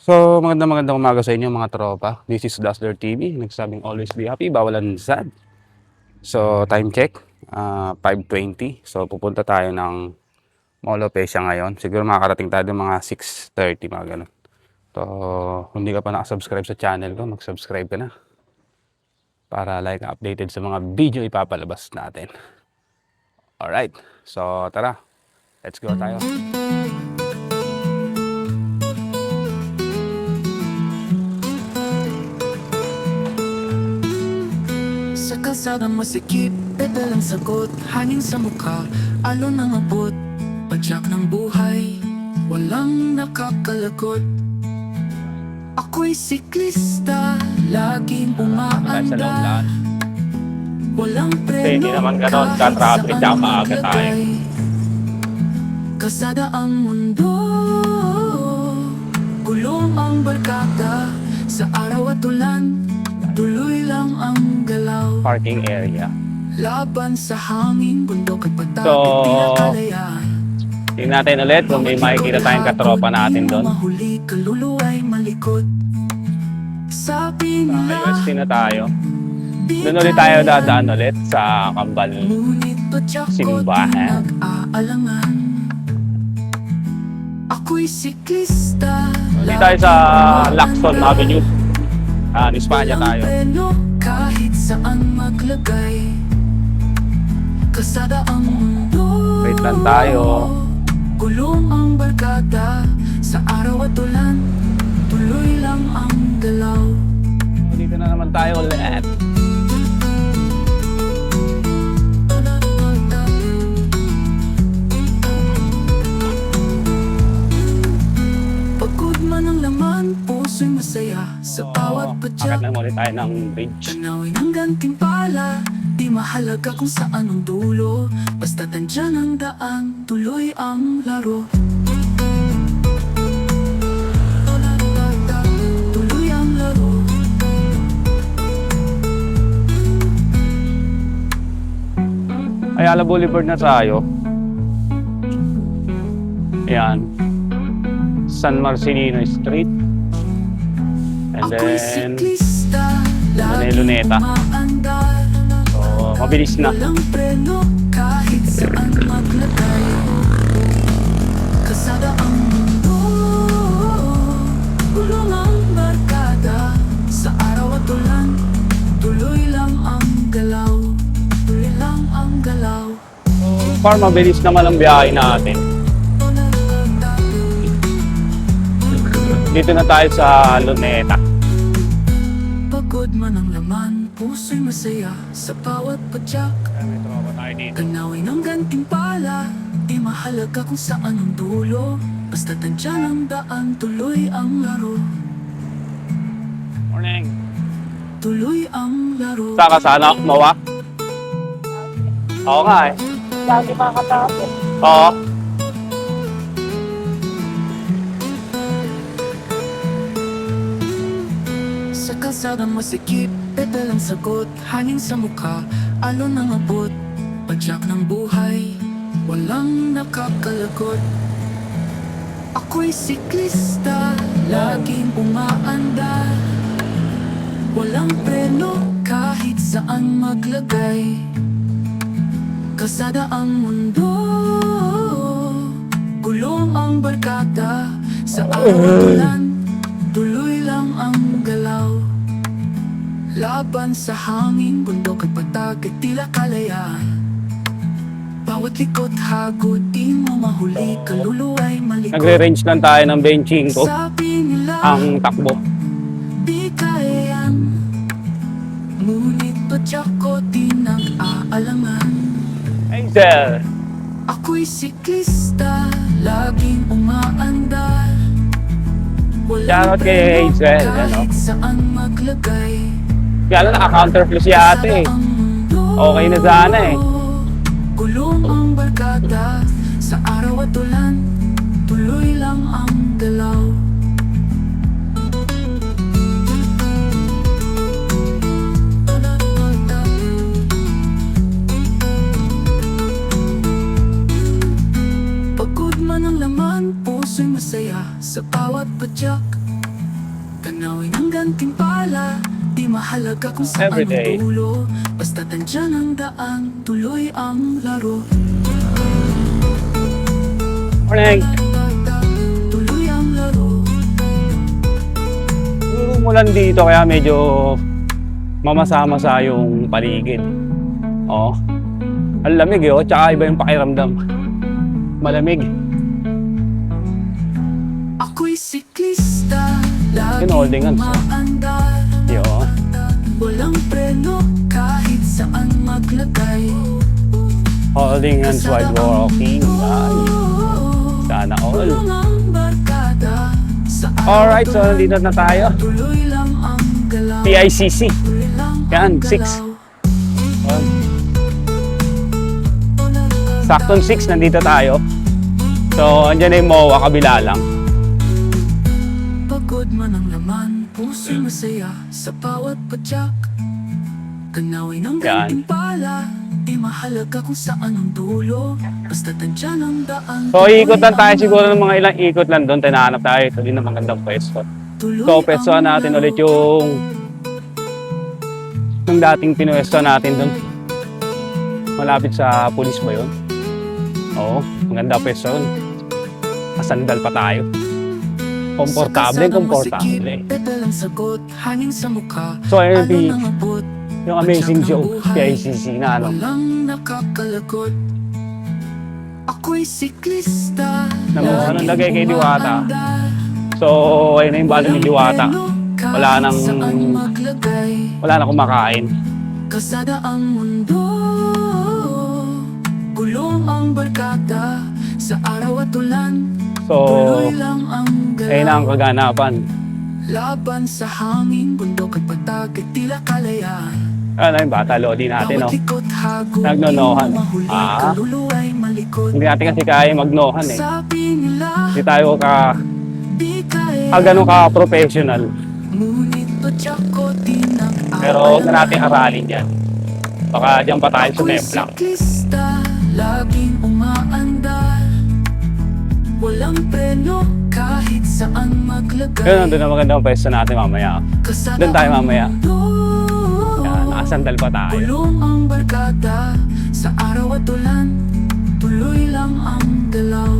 So, magandang umaga sa inyo mga tropa. This is Dazzler TV. Nagsabing always be happy, bawalan sad. So, time check, 5:20. So, pupunta tayo ng Mall of Asia ngayon. Siguro makakarating tayo ng mga 6:30, mga ganun. So, kung hindi ka pa nakasubscribe sa channel ko, mag-subscribe ka na. Para like updated sa mga video ipapalabas natin. Alright, so tara. Let's go tayo. Sa kalsada masikip, petal ang sagot, hangin sa mukha, alon ng abot, padyak ng buhay, walang nakakalagot. Ako'y siklista, laging umaandar, walang preno, hindi naman ganon ka-traffic, tsaka maaga tayo. Kalsada ang mundo, gulong ang barkada, sa araw at ulan, tuloy lang ang galaw. Parking area. Laban sa hangin, bundok at patag So, at pinakalayaan. tingnan natin ulit kung may makikita tayong katropa natin doon. Mahuli, kaluluwa'y malikot. Sabi nila, UST na tayo. Doon ulit tayo dadaan ulit sa Kambal. ngunit padyak ko di Simbahan. nag-aalangan. Ako'y siklista, Ulit tayo sa Lacson Avenue. Espanya tayo. preno, kahit saan maglagay. Kasada ang mundo, Wait lang tayo. gulong ang barkada, sa araw at ulan, tuloy lang ang galaw. Dito na naman tayo ulit. Pagod man ang laman, puso'y masaya, sa bawat Akit padyak. lang ulit tayo ng bridge. Tanawin ang gantimpala, di mahalaga kung saan ang dulo, basta tandyan ang daan, tuloy ang laro. Tuloy ang laro. Ayala Boulevard na tayo. Ayan. San Marcelino Street. And Ako'y then, siklista, laging Luneta. umaandar, so, mabilis na. walang preno, kahit saan maglagay. Kasada ang mundo, gulong ang barkada, sa araw at ulan, tuloy lang ang galaw. Tuloy lang ang galaw. Para mabilis naman ang biyahe natin. Dito na tayo sa Luneta. Pagod man ang laman, puso'y masaya, sa bawat padyak. May tropa tayo dito. Tanawin ang gantimpala, di mahalaga kung saan ang dulo, basta tandyan ang daan, tuloy ang laro. Morning. Tuloy ang laro. Saka sana mawa? Oo nga eh. Lagi makakatapos. Oo. Sa kalsada masikip, petal ang sagot, hangin sa mukha, alon ng abot, padyak ng buhay, walang nakakalagot. Ako'y siklista, laging umaandar, walang preno, kahit saan maglagay. Kalsada ang mundo, gulong ang barkada, sa araw at ulan, tuloy lang ang galaw. Laban sa hangin, bundok at patag at tila kalayaan. Bawat likot hagod, di mo mahuli, kaluluwa'y malikot. Nagre-range lang tayo ng benching ko. Sabi nila, Ang takbo. di kaya yan, ngunit padyak ko di nag-aalangan. Hazel. Ako'y siklista, laging umaandar, Shoutout kay Hazel, kahit saan maglagay. Kaya lang naka-counterflow si ate eh. Okay na sana eh. Gulong ang barkada, sa araw at ulan, tuloy lang ang galaw. Pagod man ang laman, puso'y masaya, sa bawat padyak. Tanawin ang gantimpala, di mahalaga kung saan ang Everyday. dulo. Basta tandyan ang daan, tuloy ang laro. Morning! Tuloy ang laro. Siguro umulan dito kaya medyo mamasa-masa yung paligid. Oo. Ang lamig eh, oh. Tsaka iba yung pakiramdam. Malamig. Ako'y siklista, Yun, holding laging hands, oh. umaandar. Yo. Walang preno kahit saan maglagay. Holding hands while walking. Ay, sana all. Tulong ang barkada sa Alright, so nandito na tayo. tuloy lang ang galaw. PICC. Tuloy lang Yan, ang 6. galaw. Saktong 6, nandito tayo. So, andyan na yung MOA, kabila lang. Pagod man ang laman, puso'y masaya sa bawat padyak. Kanawin ang Yan. gantimpala, di mahalaga kung saan ang dulo. Basta tandyan ang daan. So, ikot lang tayo siguro ng mga ilang ikot lang doon. Tinahanap tayo. Ito din ang magandang pwesto. So, pwestohan natin ulit yung dating pinwesto natin doon. Malapit sa pulis ba yun? Oo, maganda pwesto yun. Masandal pa tayo. Komportable, komportable. Lang sagot, hangin sa mukha. So, ayun Alon ang abot, yung amazing padyak ng show, buhay. PICC na ano. Walang nakakalagot. Ako'y siklista. Ano, lagay kay Diwata. umaandar. So, ayun na yung balo ni Diwata. Wala nang- Wala na kumakain. Kasada ang mundo, gulong ang barkada sa araw at ulan. So, Tuloy lang ang ayun na ang galaw. kaganapan. Laban sa hangin, bundok at patag at tila kalayaan. Ano yung bata, Lodi natin, no? Bawat ikot hago, Nagnonohan. mahuli, Ah. kaluluwa'y malikot. Hindi natin kasi kaya magnohan eh. Sabi nila, Hindi tayo di kaya. ganun ka-professional. Ngunit padyak ko din ang Pero huwag na natin aralin yan. Baka dyan pa tayo Ako'y sumemplang. siklista, laging umaandar. Walang preno kahit saan maglagay. Pero nandun na magandang pwesto natin mamaya. Kasada Doon tayo ang mamaya. mundo. Yan, nakasandal pa tayo. Gulong ang barkada sa araw at ulan. Tuloy lang ang galaw.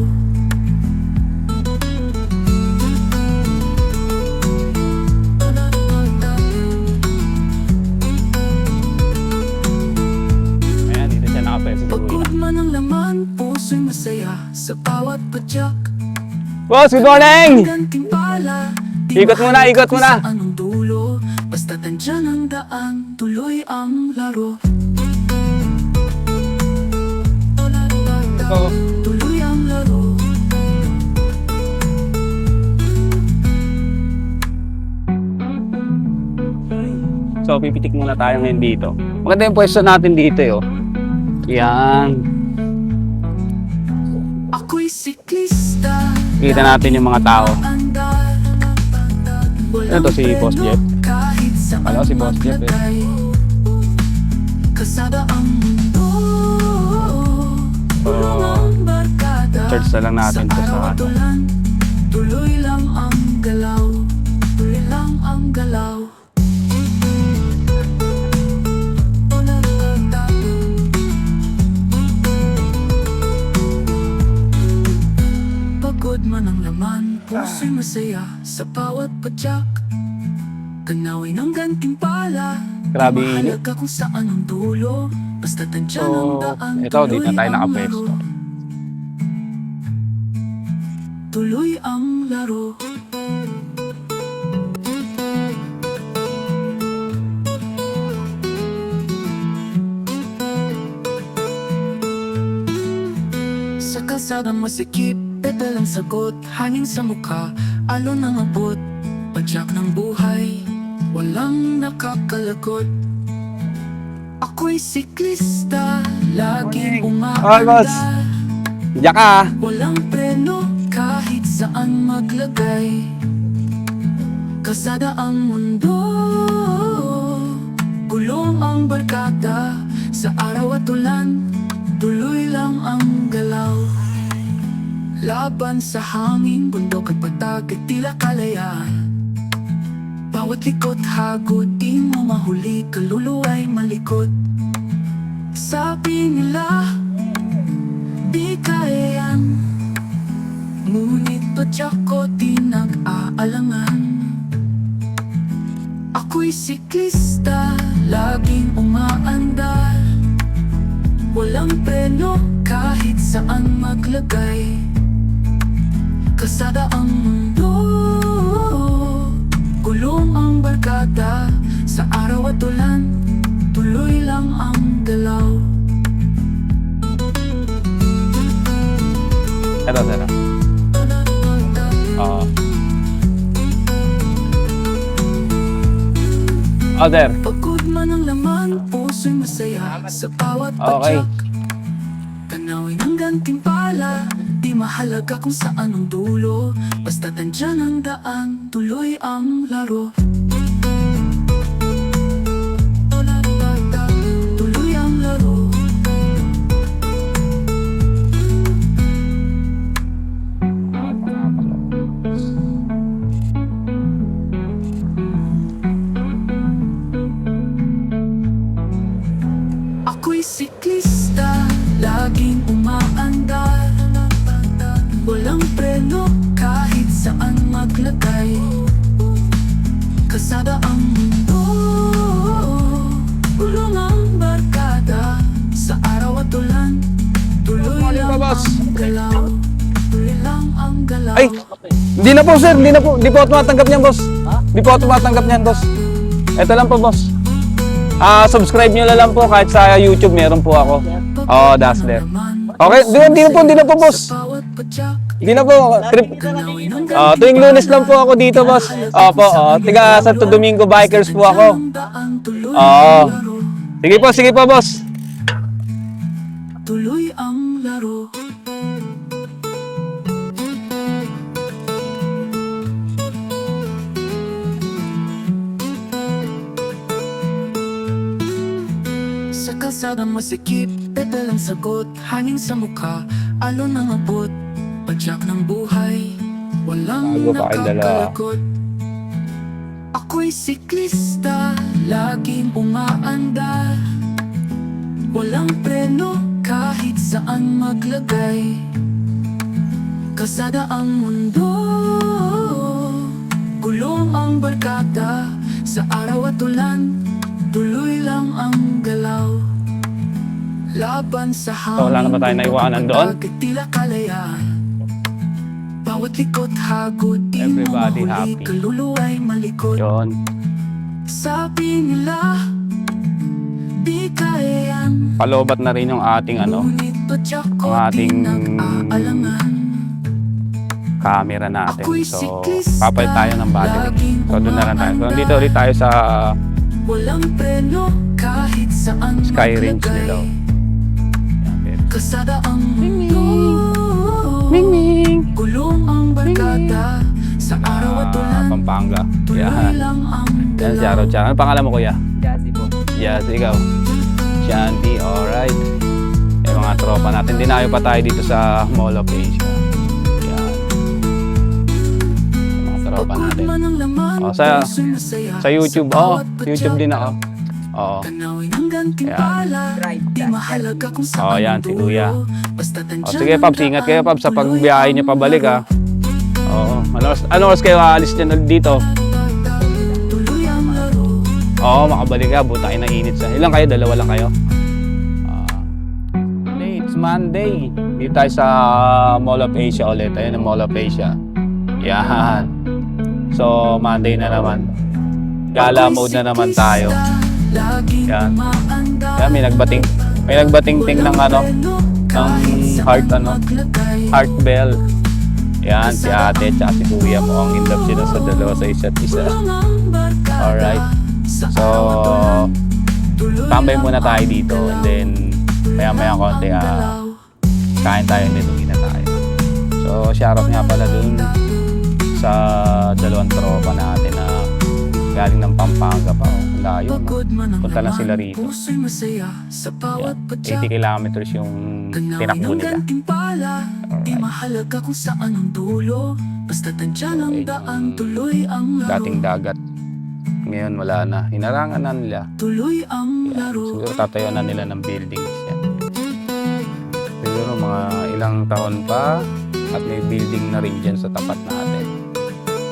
Ayan, dito siya nakapwesto sa Pagod buhay. man ang laman, puso'y masaya sa bawat padyak. Boss, good morning! Gantimpala, di Ikot muna, mahalaga ikot kung muna. saan ang dulo. Basta tandyan ang daan, tuloy ang laro. Tuloy ang laro. So, pipitik muna tayo ngayon dito. Maganda yung pwesto natin dito, yo. Yan. Ako'y siklista. Kita natin yung mga tao. Andar. Ano to, si Boss Jeff? Kahit saan Alam ko si Boss Jeff, eh. maglagay. Kasada ang mundo. So, Tulong ang barkada. charge na lang natin to sa araw at ano. ulan. Tuloy lang ang galaw. Tuloy lang ang galaw. Pagod man ang laman, puso'y masaya sa bawat padyak. Tanawin ang gantimpala, Grabe di init. mahalaga kung saan ang dulo. Basta tandyan ang So, daan, ito, dito na tayo ang nakapwesto. laro. Tuloy ang laro. Sa kalsadang masikip, petal ang sagot. Hangin sa mukha, alon ang abot. Padyak ng buhay, walang nakakalagot. Ako'y siklista, laging Hi, boss. umaandar. Diyan ka. Walang preno kahit saan maglagay. Kasada ang mundo, gulong ang barkada sa araw at ulan. Tuloy lang ang galaw. Laban sa hangin, bundok at patag at tila kalayaan. Bawat likot hagod, di mo mahuli, kaluluwa'y malikot. Sabi nila, di kaya yan, ngunit padyak ko di nag-aalangan. Ako'y siklista, laging umaandar, walang preno kahit saan maglagay. Kasada ang mundo, gulong ang barkada, sa araw at ulan, tuloy lang ang galaw. Ito. Oo. Other. Pagod man ang laman, puso'y masaya sa bawat Okay. padyak. Tanawin ang gantimpala, di mahalaga kung saan ang dulo, basta tandyan ang daan, tuloy ang laro. Tuloy ang laro. Ako'y siklista, laging umaandar, walang preno kahit saan maglagay. Kasada ang mundo, gulong ang barkada, sa araw at ulan, tuloy lang boss. ang galaw. Tuloy lang ang galaw. Ay! Hindi na po, sir. Hindi na po. Hindi po ako tumatanggap niyan, boss. Hindi po ako tumatanggap niyan, boss. Ito lang po, boss. Subscribe nyo na lang po kahit sa YouTube meron po ako. Oo, Dazzler. Okay, hindi na po, boss. Hindi na po. Tuwing Lunes lang po ako dito, boss. Opo, tiga Santo Domingo Bikers po ako. Oo. Sige po, boss. Tuloy ang laro. Sa kalsada masikip, pedal ang sagot, hangin sa mukha, alon ang abot, padyak ng buhay, walang Bago pa kayong dalawa. nakakalakot. Ako'y siklista, laging umaandar, walang preno kahit saan maglagay. Kasada ang mundo, gulong ang barkada, sa araw at ulan, tuloy lang ang galaw. Laban sa hangin, wala na ba tayo naiwanan doon? pagkat tila kalayaan. Bawat likot hagod, di mo Everybody mahuli, happy. kaluluwa'y malikot. Yun. Sabi nila, di kaya yan, Palobat na rin yung ating ngunit padyak ko ang di ating nag-aalangan. camera natin. Ako'y So, siklista, papalit tayo ng battery. laging So, doon na lang tayo. So, umaandar, dito ulit tayo sa walang preno kahit saan Sky Range maglagay. nila. Kasada ang mundo, gulong ang barkada, sa araw at ulan, Pampanga. tuloy Yan. lang ang Yan si galaw. Aro Chan. Ano pangalan mo, kuya? Jazzy po. Jazzy, ikaw. Shanti, alright. Yung mga tropa natin. Dinayo pa tayo dito sa Mall of Asia. Yan. Yung mga tropa Pagod natin. man ang laman, Oh, sa- puso'y masaya Sa YouTube. sa Oh, bawat padyak. YouTube din ako. Oo. Tanawin ang gantimpala, di mahalaga kung saan Oh, yan, ang si Kuya. dulo, basta Oh, tandyan sige, ang Pabs. Ingat kayo, daan, Pabs, sa tuloy pagbiyahe niyo ang pabalik, ha. laro. Oo. Ano oras kayo aalis dyan dito? Tuloy ang laro. Oo, makabalik ka. Buta kayo na init sa... Ilan kayo? Dalawa lang kayo? It's Monday. Dito tayo sa Mall of Asia ulit. Ayun ang Mall of Asia. Yan. So, Monday na naman. Gala mode na naman tayo. Yan. Yan, may nagbating-ting ng heart bell. Yan, si ate at si kuya mo. Ang in love sila sa dalawa sa isa't isa. Alright. So, tambay muna tayo dito. And then, maya-maya konti, kain tayo and then uwi na tayo. So, shoutout nga pala dun sa dalawang tropa natin na galing ng Pampanga pa. Ang layo. No? Punta lang sila rito. Yan. 80 kilometers yung tinakbo nila. Di mahalaga kung saan ang dulo, basta tandyan ang Ayun daan, yung tuloy ang laro. dating dagat. Ngayon wala na. Hinarangan na nila. Tuloy ang Yan. laro. Siguro tatayo na nila ng buildings yan. Siguro mga ilang taon pa at may building na rin dyan sa tapat natin.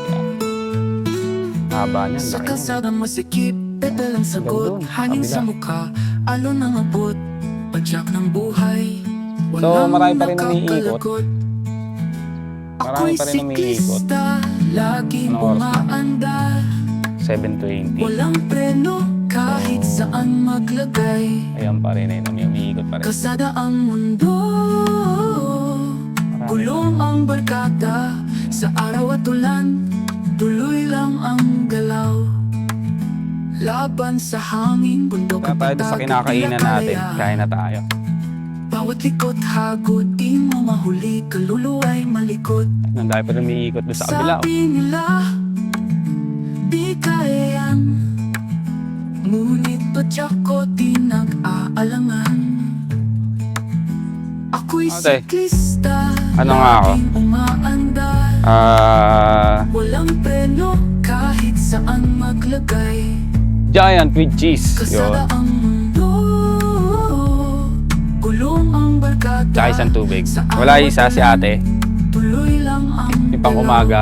Yan. Haba niyan. Sa laki niyan. kalsada masikip, petal ang sagot. Ganda. Hangin sa Kabila. mukha, alon ang abot. Padyak ng buhay, So, walang marami pa rin umiikot. nakakalagot. Marami Ako'y pa rin umiikot. siklista, laging Anong oras na? umaandar. 7:20. Walang preno, kahit Oh. saan maglagay. Ayan pa rin. Ayun, umiikot pa rin. Kasada ang mundo, Marami. gulong ang barkada. Sa araw at ulan, tuloy lang ang galaw. Laban sa hangin, bundok Kaya at tayo sa patag, kinakainan tila natin. kalaya. Kain na tayo. Bawat likot hagod, di mo mahuli. Kaluluwa'y malikot. Nang dahil pa rin umiikot doon sa kabila. Sabi nila, di kaya yan. Ngunit padyak ko di nag-aalangan. Ako'y Ate, siklista, ano nga ako? laging umaandar. Walang preno, kahit saan maglagay. Giant with cheese. Kasada Yun. ang mundo, gulong ang barkada. Tsaka isang tubig. Sa Wala araw isa at si ate. tuloy lang ang Yung pang galaw. umaga.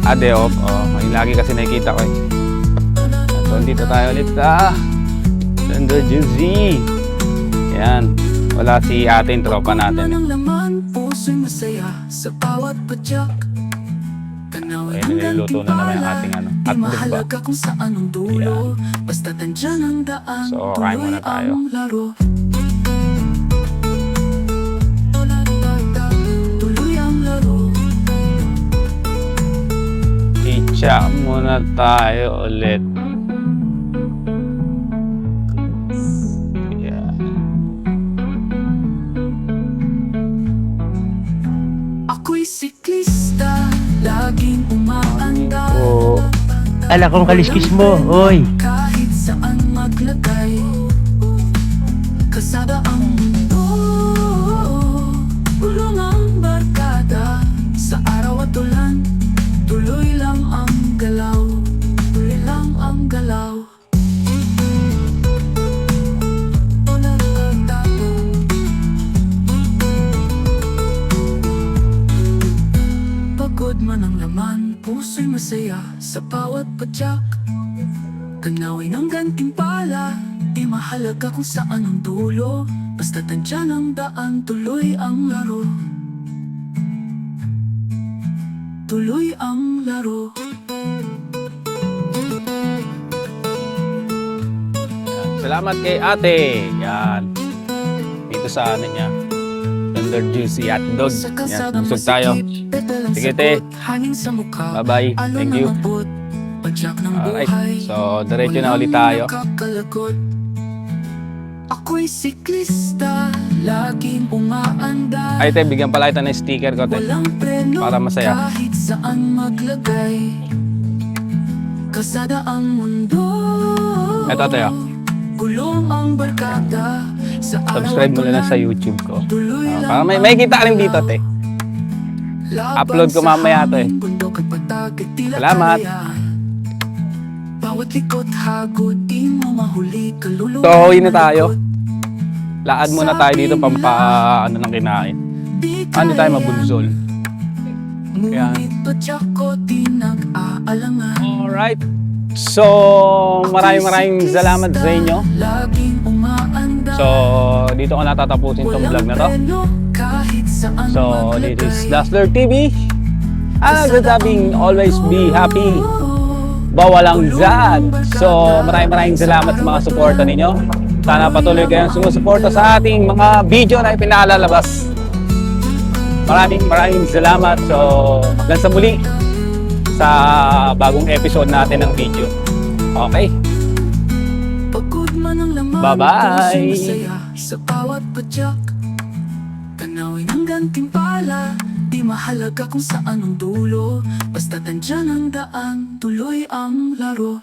Ade off. Oh, yung lagi kasi nakikita ko eh. So, dito tayo ulit sa Thunder Juicy. Yan. Wala si ate yung tropa Man natin. ang laman, puso'y masaya sa bawat padyak. Tanawin Ayun, ang niluluto na naman yung gantimpala. ating ano, Di hotdog ba? mahalaga kung saan ang dulo. Basta tandyan ang daan, So, kain tuloy muna tayo. ang laro. Tuloy ang laro. I-check muna tayo ulit. Yan. Ako'y siklista, laging umaandar. Oo. Ala kong kaliskis mo, oy. Kahit saan maglagay, kasada ang mundo, ulong ang barkada. Sa araw at ulan, tuloy lang ang galaw. Tuloy lang ang galaw. Pagod man ang laman, puso'y masaya sa bawat padyak. Tanawin ang gantimpala, di mahalaga kung saan ang dulo. Basta tandyan ang daan, tuloy ang laro. Tuloy ang laro. Salamat kay ate. Yan. Dito sa ano niya. Thunder Juicy hotdog. Sa Yan. kalsadang Busog tayo. masikip, petal ang Sige, te. sagot, hangin sa mukha. Bye-bye. Alon Thank ang you. abot, padyak ng Alright. buhay. So, diretso na Walang ulit tayo. nakakalagot. Ako'y siklista, laging umaandar. Ay, te, bigyan pala ito ng sticker ko, te. Walang preno, Para masaya. kahit saan maglagay. Kasada ang mundo, Ito, te, oh. gulong ang barkada. Sa araw Subscribe mo at na lang sa ulan, YouTube ko. tuloy lang Para may ang kita rin dito, te. laban Upload ko sa mamaya to, eh. hangin, bundok at patag at tila Salamat. kalayaan. Bawat likot hagod, di mo mahuli. Kaluluwa So, uwi na malikot. tayo. Laad muna tayo dito pampa ano ng kinain. Hindi tayo mabunzol. Kaya- Ngunit padyak ko di nag-aalangan. Alright. So, maraming salamat sa inyo. Laging umaandar. So, dito ko natatapusin tong vlog na to. So, this is Dazzler TV. Nagsasabing always be happy. Bawalang zad. So, maraming salamat sa mga suporta ninyo. Sana patuloy kayong sumusuporta sa ating mga video na ipinalalabas. Maraming salamat. So, hanggang sa muli sa bagong episode natin ng video. Okay? Pagod man ang laman, Bye-bye. puso'y masaya sa bawat padyak. Tanawin ang gantimpala, di mahalaga kung saan ang dulo. Basta tandyan ang daan, tuloy ang laro.